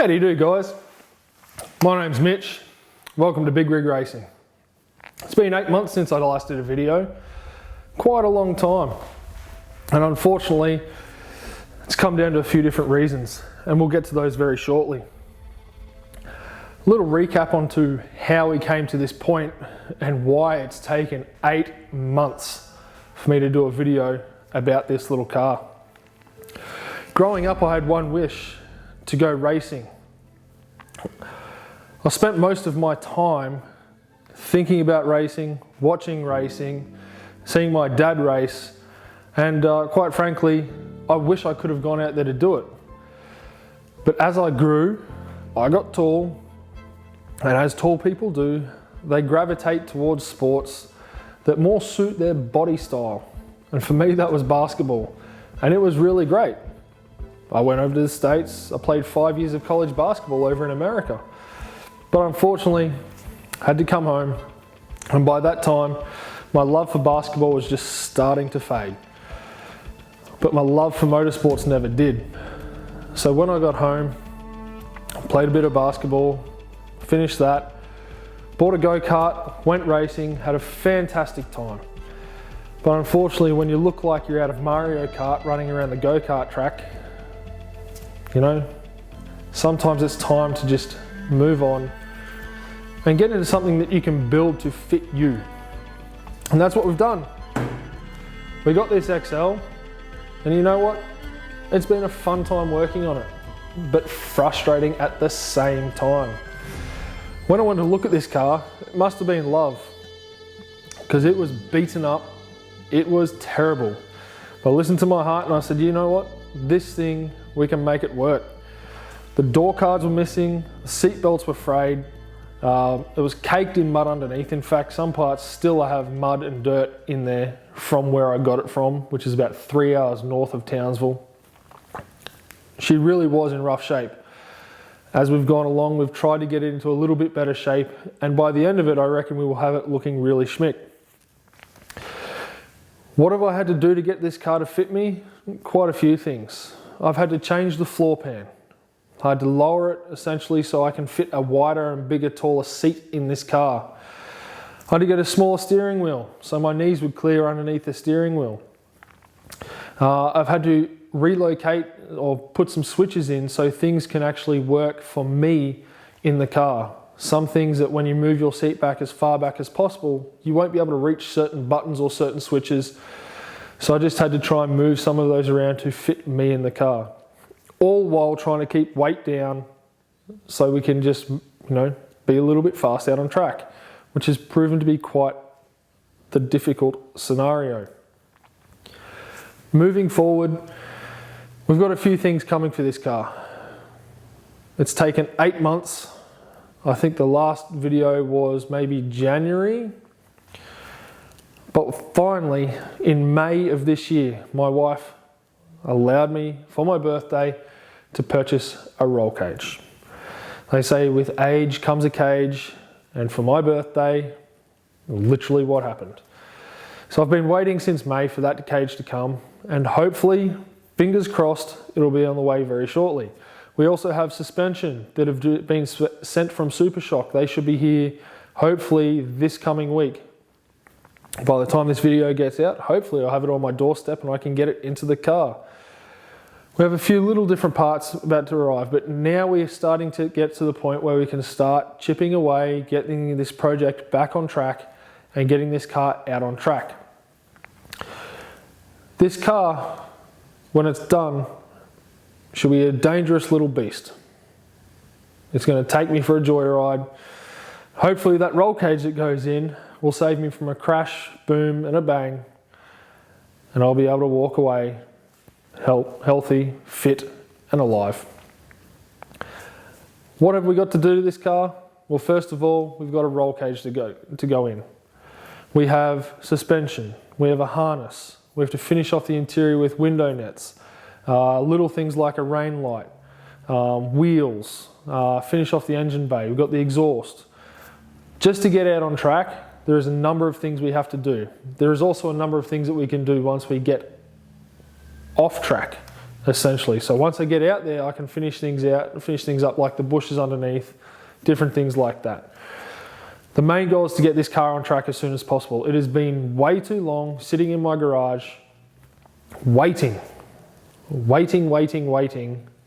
How do you do, guys? My name's Mitch. Welcome to Big Rig Racing. It's been 8 months since I last did a video. Quite a long time. And unfortunately, it's come down to a few different reasons, and we'll get to those very shortly. A little recap onto how we came to this point and why it's taken 8 months for me to do a video about this little car. Growing up, I had one wish: to go racing. I spent most of my time thinking about racing, watching racing, seeing my dad race, and quite frankly, I wish I could have gone out there to do it. But as I grew, I got tall, and as tall people do, they gravitate towards sports that more suit their body style. And for me, that was basketball, and it was really great. I went over to the States. I played 5 years of college basketball over in America. But unfortunately, I had to come home. And by that time, my love for basketball was just starting to fade. But my love for motorsports never did. So when I got home, I played a bit of basketball, finished that, bought a go-kart, went racing, had a fantastic time. But unfortunately, when you look like you're out of Mario Kart running around the go-kart track, you know, sometimes it's time to just move on and get into something that you can build to fit you. And that's what we've done. We got this XL, and you know what? It's been a fun time working on it, but frustrating at the same time. When I went to look at this car, it must have been love, because it was beaten up, it was terrible. But I listened to my heart and I said, you know what? This thing, we can make it work. The door cards were missing, the seat belts were frayed, it was caked in mud underneath. In fact, some parts still have mud and dirt in there from where I got it from, which is about 3 hours north of Townsville. She really was in rough shape. As we've gone along, we've tried to get it into a little bit better shape, and by the end of it, I reckon we will have it looking really schmick. What have I had to do to get this car to fit me? Quite a few things. I've had to change the floor pan. I had to lower it essentially so I can fit a wider and bigger, taller seat in this car. I had to get a smaller steering wheel so my knees would clear underneath the steering wheel. I've had to relocate or put some switches in so things can actually work for me in the car. Some things that when you move your seat back as far back as possible, you won't be able to reach certain buttons or certain switches. So I just had to try and move some of those around to fit me in the car. All while trying to keep weight down so we can just, be a little bit fast out on track, which has proven to be quite the difficult scenario. Moving forward, we've got a few things coming for this car. It's taken 8 months. I think the last video was maybe January. But finally, in May of this year, my wife allowed me for my birthday to purchase a roll cage. They say with age comes a cage, and for my birthday, literally what happened. So I've been waiting since May for that cage to come, and hopefully, fingers crossed, it'll be on the way very shortly. We also have suspension that have been sent from SuperShock. They should be here hopefully this coming week. By the time this video gets out, hopefully I'll have it on my doorstep and I can get it into the car. We have a few little different parts about to arrive, but now we're starting to get to the point where we can start chipping away, getting this project back on track and getting this car out on track. This car, when it's done, should be a dangerous little beast. It's going to take me for a joyride. Hopefully that roll cage that goes in will save me from a crash, boom and a bang, and I'll be able to walk away healthy, fit and alive. What have we got to do to this car? Well, first of all, we've got a roll cage to go in. We have suspension, we have a harness, we have to finish off the interior with window nets, little things like a rain light, wheels, finish off the engine bay, we've got the exhaust. Just to get out on track, there is a number of things we have to do. There is also a number of things that we can do once we get off track essentially. So once I get out there, I can finish things up like the bushes underneath, different things like that. The main goal is to get this car on track as soon as possible. It has been way too long sitting in my garage, waiting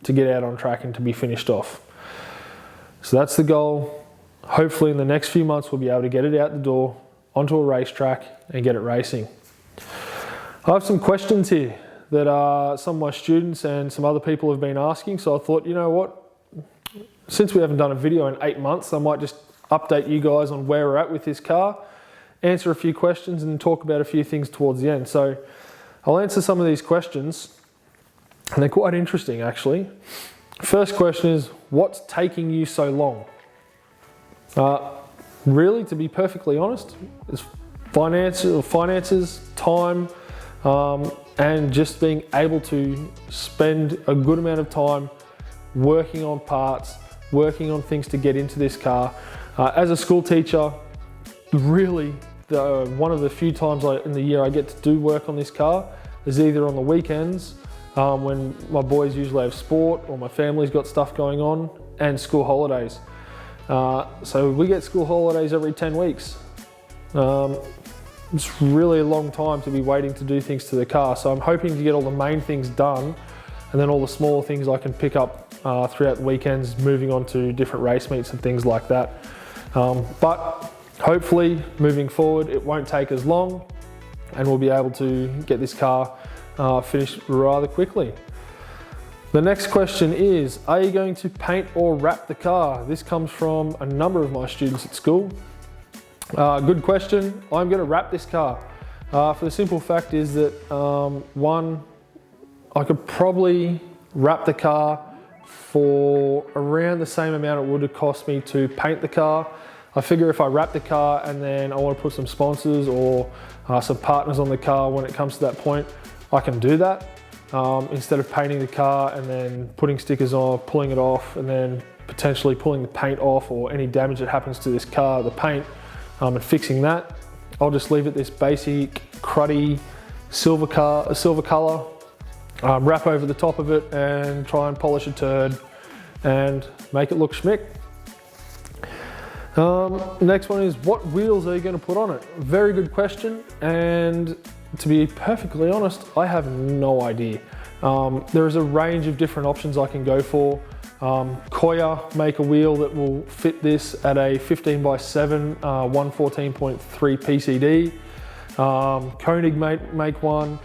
to get out on track and to be finished off. So that's the goal. Hopefully in the next few months we'll be able to get it out the door, onto a racetrack and get it racing. I have some questions here that some of my students and some other people have been asking, so I thought, you know what, since we haven't done a video in 8 months, I might just update you guys on where we're at with this car, answer a few questions and talk about a few things towards the end. So I'll answer some of these questions, and they're quite interesting actually. First question is, what's taking you so long? Really, to be perfectly honest, it's finances, time, and just being able to spend a good amount of time working on parts, working on things to get into this car. As a school teacher, really one of the few times in the year I get to do work on this car is either on the weekends when my boys usually have sport or my family's got stuff going on, and school holidays. So we get school holidays every 10 weeks. It's really a long time to be waiting to do things to the car. So I'm hoping to get all the main things done, and then all the smaller things I can pick up throughout the weekends, moving on to different race meets and things like that. But hopefully moving forward it won't take as long, and we'll be able to get this car finished rather quickly. The next question is, are you going to paint or wrap the car? This comes from a number of my students at school. Good question. I'm going to wrap this car. For the simple fact is that, one, I could probably wrap the car for around the same amount it would have cost me to paint the car. I figure if I wrap the car and then I want to put some sponsors or some partners on the car when it comes to that point, I can do that. Instead of painting the car and then putting stickers on, pulling it off, and then potentially pulling the paint off, or any damage that happens to this car, the paint, and fixing that, I'll just leave it this basic cruddy silver color, wrap over the top of it and try and polish a turd and make it look schmick. Next one is, what wheels are you going to put on it? Very good question, and to be perfectly honest, I have no idea. There is a range of different options I can go for. Koya make a wheel that will fit this at a 15x7 114.3 PCD. Koenig make one.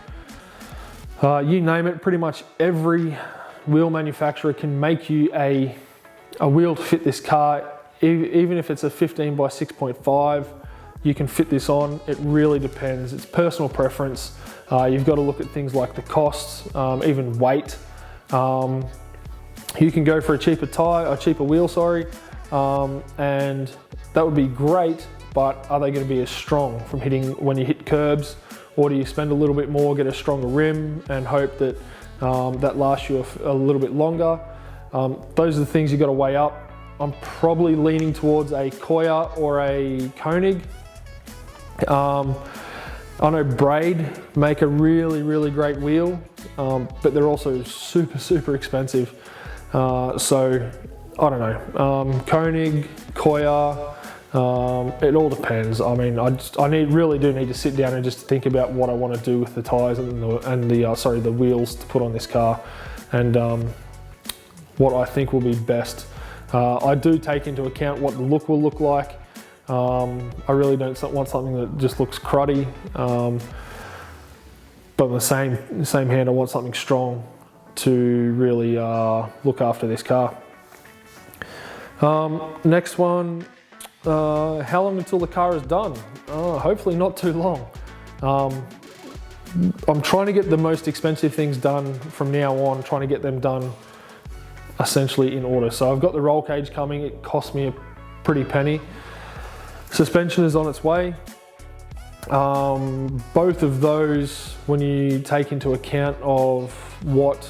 You name it, pretty much every wheel manufacturer can make you a wheel to fit this car. Even if it's a 15x6.5, you can fit this on. It really depends. It's personal preference. You've got to look at things like the costs, even weight. You can go for a cheaper wheel, and that would be great, but are they going to be as strong from hitting when you hit curbs? Or do you spend a little bit more, get a stronger rim and hope that that lasts you a little bit longer? Those are the things you've got to weigh up. I'm probably leaning towards a Koya or a Koenig. I know Braid make a really great wheel, but they're also super expensive. So I don't know, Koenig, Koya, it all depends. I mean, I really do need to sit down and just think about what I want to do with the tyres and the wheels to put on this car, and what I think will be best. I do take into account what the look will look like. I really don't want something that just looks cruddy, but on the same hand, I want something strong to really look after this car. Next one, how long until the car is done? Hopefully not too long. I'm trying to get the most expensive things done from now on, trying to get them done essentially in order. So I've got the roll cage coming. It cost me a pretty penny. Suspension is on its way. Both of those, when you take into account of what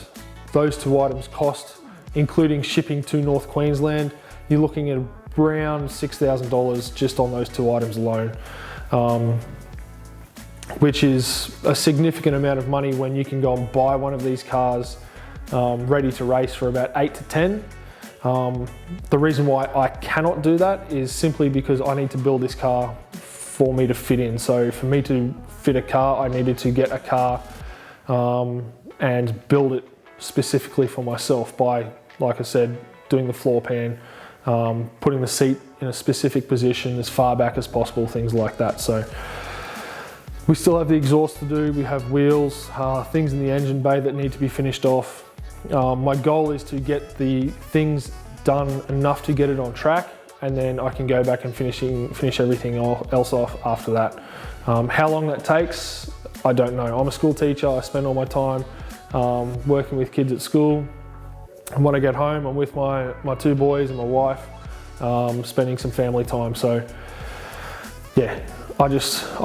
those two items cost, including shipping to North Queensland, you're looking at around $6,000 just on those two items alone, which is a significant amount of money when you can go and buy one of these cars ready to race for about 8 to 10. The reason why I cannot do that is simply because I need to build this car for me to fit in. So for me to fit a car, I needed to get a car and build it specifically for myself by, like I said, doing the floor pan, putting the seat in a specific position as far back as possible, things like that. So we still have the exhaust to do, we have wheels, things in the engine bay that need to be finished off. My goal is to get the things done enough to get it on track, and then I can go back and finish everything else off after that. How long that takes, I don't know. I'm a school teacher, I spend all my time working with kids at school. And when I get home, I'm with my 2 boys and my wife, spending some family time. So yeah, I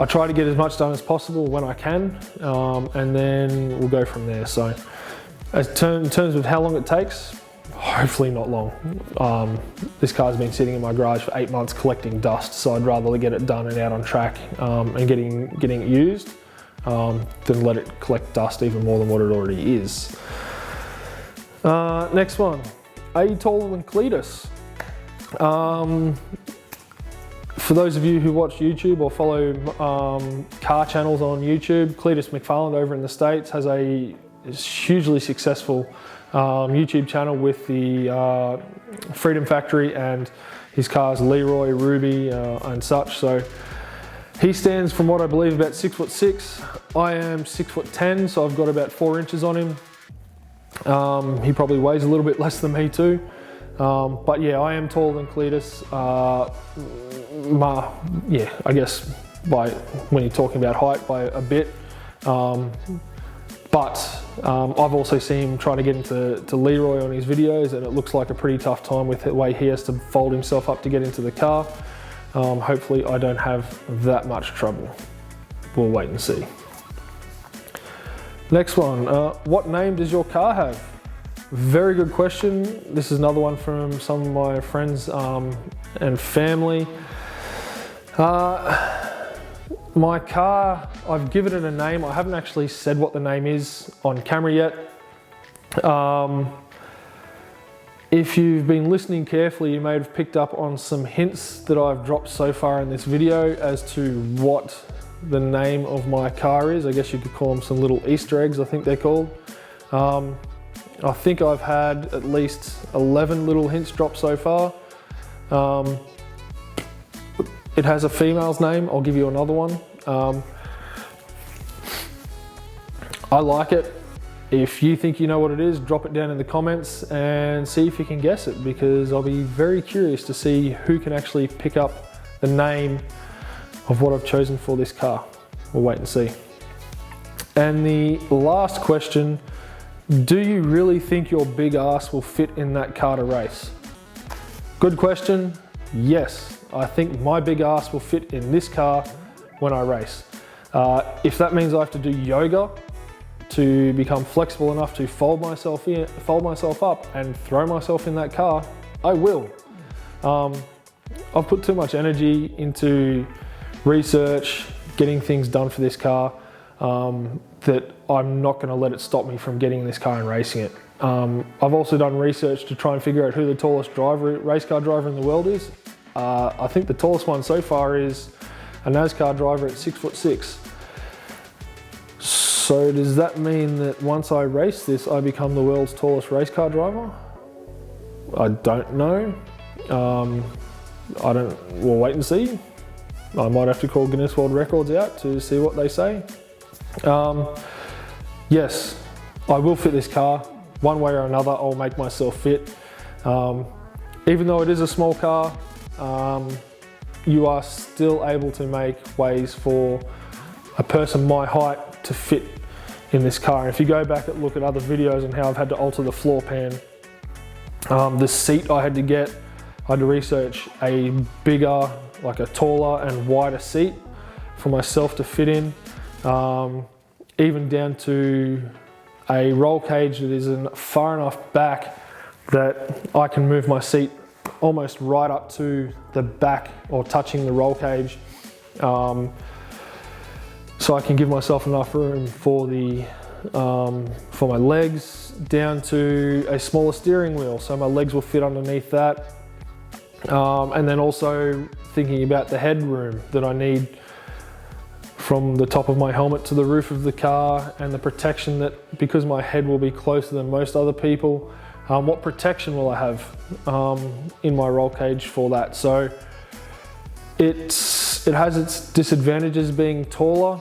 try to get as much done as possible when I can, and then we'll go from there. So in terms of how long it takes, hopefully not long. This car's been sitting in my garage for 8 months collecting dust, so I'd rather get it done and out on track and getting it used than let it collect dust even more than what it already is. Next one, are you taller than Cletus? For those of you who watch YouTube or follow car channels on YouTube, Cletus McFarland over in the States has a hugely successful YouTube channel with the Freedom Factory and his cars Leroy, Ruby and such. So he stands, from what I believe, about 6'6". I am 6'10", so I've got about 4 inches on him. He probably weighs a little bit less than me too. But yeah, I am taller than Cletus. Yeah, I guess when you're talking about height, by a bit. But I've also seen him trying to get into Leroy on his videos, and it looks like a pretty tough time with the way he has to fold himself up to get into the car. Hopefully I don't have that much trouble. We'll wait and see. Next one, what name does your car have? Very good question. This is another one from some of my friends and family. My car, I've given it a name. I haven't actually said what the name is on camera yet. If you've been listening carefully, you may have picked up on some hints that I've dropped so far in this video as to what the name of my car is. I guess you could call them some little Easter eggs, I think they're called. I think I've had at least 11 little hints dropped so far. It has a female's name. I'll give you another one. I like it. If you think you know what it is, drop it down in the comments and see if you can guess it, because I'll be very curious to see who can actually pick up the name of what I've chosen for this car. We'll wait and see. And the last question, do you really think your big ass will fit in that car to race? Good question. Yes, I think my big ass will fit in this car when I race. If that means I have to do yoga to become flexible enough to fold myself up and throw myself in that car, I will. I've put too much energy into research, getting things done for this car, that I'm not going to let it stop me from getting this car and racing it. I've also done research to try and figure out who the tallest race car driver in the world is. I think the tallest one so far is a NASCAR driver at 6'6". So does that mean that once I race this, I become the world's tallest race car driver? I don't know. We'll wait and see. I might have to call Guinness World Records out to see what they say. Yes, I will fit this car. One way or another, I'll make myself fit. Even though it is a small car, you are still able to make ways for a person my height to fit in this car. And if you go back and look at other videos on how I've had to alter the floor pan, the seat I had to research a bigger, like a taller and wider seat for myself to fit in, even down to a roll cage that is far enough back that I can move my seat almost right up to the back or touching the roll cage, so I can give myself enough room for the for my legs, down to a smaller steering wheel, so my legs will fit underneath that. And then also thinking about the headroom that I need from the top of my helmet to the roof of the car, and the protection that, because my head will be closer than most other people, what protection will I have in my roll cage for that? So it has its disadvantages being taller,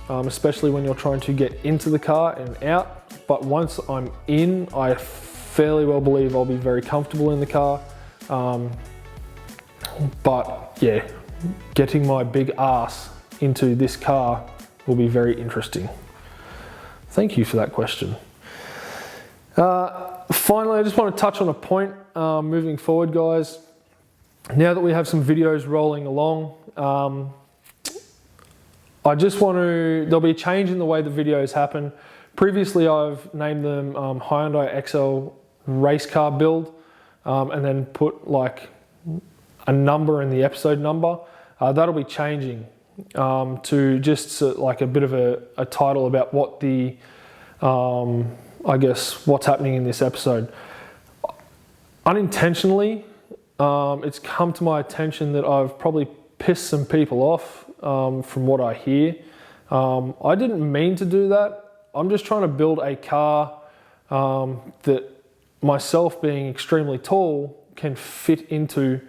especially when you're trying to get into the car and out. But once I'm in, I fairly well believe I'll be very comfortable in the car. But yeah, getting my big ass into this car will be very interesting. Thank you for that question. Finally, I just want to touch on a point moving forward, guys. Now that we have some videos rolling along, I just want to, there'll be a change in the way the videos happen. Previously, I've named them Hyundai Excel race car build, and then put like a number in the episode number. That'll be changing to just like a bit of a title about what the, I guess, what's happening in this episode. Unintentionally, it's come to my attention that I've probably pissed some people off from what I hear. I didn't mean to do that. I'm just trying to build a car that myself being extremely tall can fit into.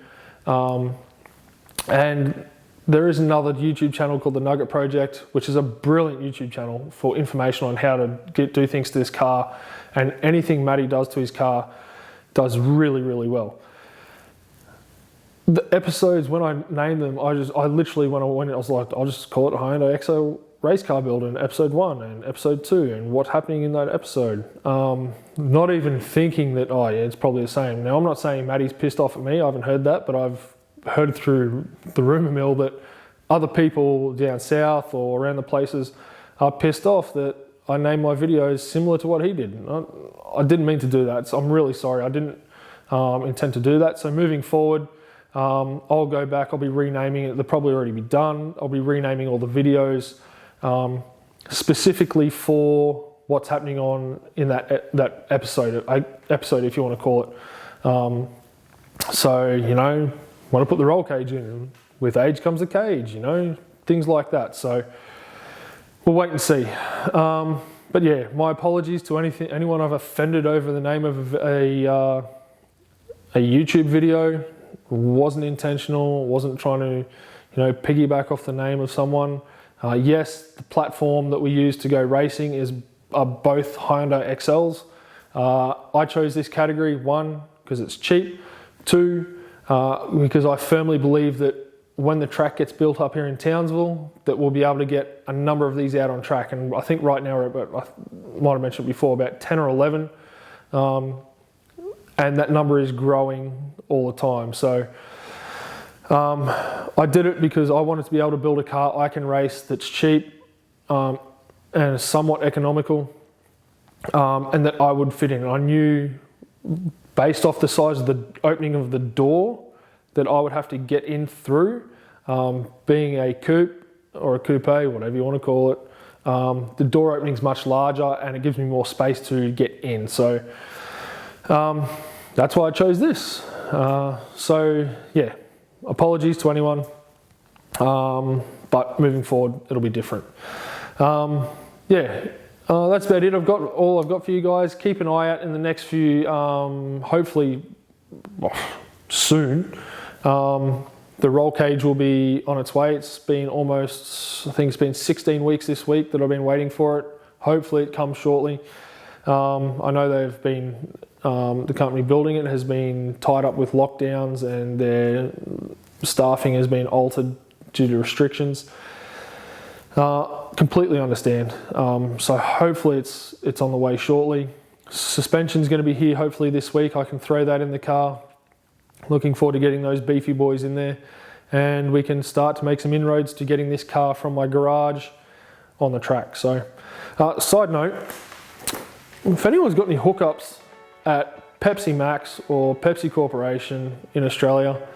And there is another YouTube channel called The Nugget Project, which is a brilliant YouTube channel for information on how to do things to this car, and anything Matty does to his car does really, really well. The episodes, when I named them, I literally, when I went, I was like, I'll just call it Hyundai Excel race car build in episode 1 and episode 2 and what's happening in that episode. Not even thinking that, oh yeah, it's probably the same. Now, I'm not saying Matty's pissed off at me, I haven't heard that, but I've heard through the rumour mill that other people down south or around the places are pissed off that I named my videos similar to what he did. I didn't mean to do that, so I'm really sorry. I didn't intend to do that. So moving forward, I'll go back, I'll be renaming it. They'll probably already be done. I'll be renaming all the videos specifically for what's happening on in that episode, if you want to call it. So, you know, want to put the roll cage in. With age comes a cage, you know, things like that. So we'll wait and see. But yeah, my apologies to anyone I've offended over the name of a YouTube video. Wasn't intentional. Wasn't trying to, you know, piggyback off the name of someone. Yes, the platform that we use to go racing are both Hyundai Excels. I chose this category, 1, because it's cheap. 2, because I firmly believe that when the track gets built up here in Townsville, that we'll be able to get a number of these out on track. And I think right now we're about, I might have mentioned before, about 10 or 11. And that number is growing all the time. So I did it because I wanted to be able to build a car I can race that's cheap and somewhat economical, and that I would fit in. I knew, based off the size of the opening of the door, that I would have to get in through. Being a coupe or a coupe, whatever you want to call it, the door opening is much larger and it gives me more space to get in. So that's why I chose this. So yeah, apologies to anyone, but moving forward it'll be different. That's about it. All I've got for you guys. Keep an eye out in the next few, hopefully soon. The roll cage will be on its way. It's been almost, I think it's been 16 weeks this week that I've been waiting for it. Hopefully it comes shortly. I know they've been, the company building it has been tied up with lockdowns and their staffing has been altered due to restrictions. Completely understand. So hopefully it's on the way shortly. Suspension's going to be here hopefully this week. I can throw that in the car. Looking forward to getting those beefy boys in there, and we can start to make some inroads to getting this car from my garage on the track. So, side note, if anyone's got any hookups at Pepsi Max or Pepsi Corporation in Australia,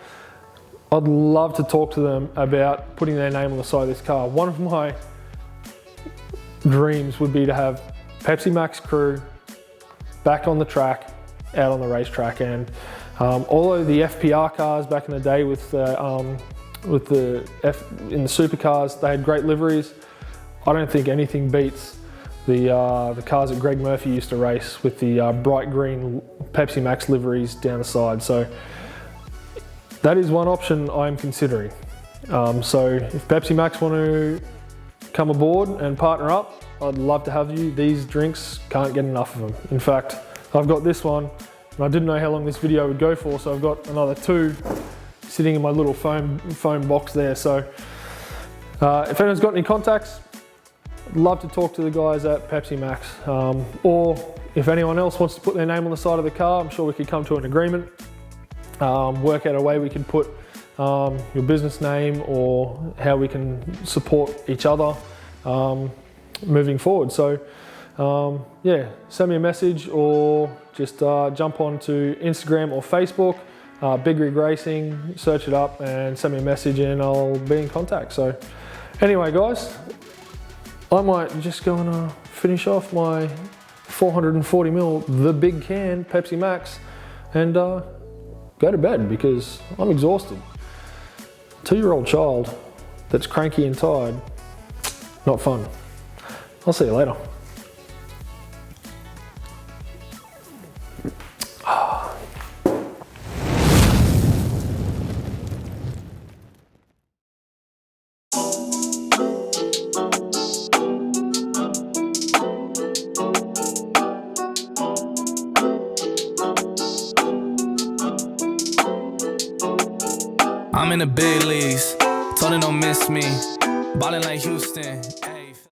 I'd love to talk to them about putting their name on the side of this car. One of my dreams would be to have Pepsi Max crew back on the track, out on the racetrack. And although the FPR cars back in the day in the supercars, they had great liveries, I don't think anything beats the cars that Greg Murphy used to race with the bright green Pepsi Max liveries down the side. So that is one option I'm considering. So if Pepsi Max want to come aboard and partner up, I'd love to have you. These drinks, can't get enough of them. In fact, I've got this one, and I didn't know how long this video would go for, so I've got another 2 sitting in my little foam box there. So if anyone's got any contacts, I'd love to talk to the guys at Pepsi Max. Or if anyone else wants to put their name on the side of the car, I'm sure we could come to an agreement, work out a way we could put your business name or how we can support each other moving forward. So yeah, send me a message or just jump onto Instagram or Facebook, Big Rig Racing, search it up and send me a message and I'll be in contact. So anyway guys, I might just go and finish off my 440ml, the big can Pepsi Max, and go to bed because I'm exhausted. 2-year-old child that's cranky and tired, not fun. I'll see you later. I'm in the big leagues, told her don't miss me, ballin' like Houston.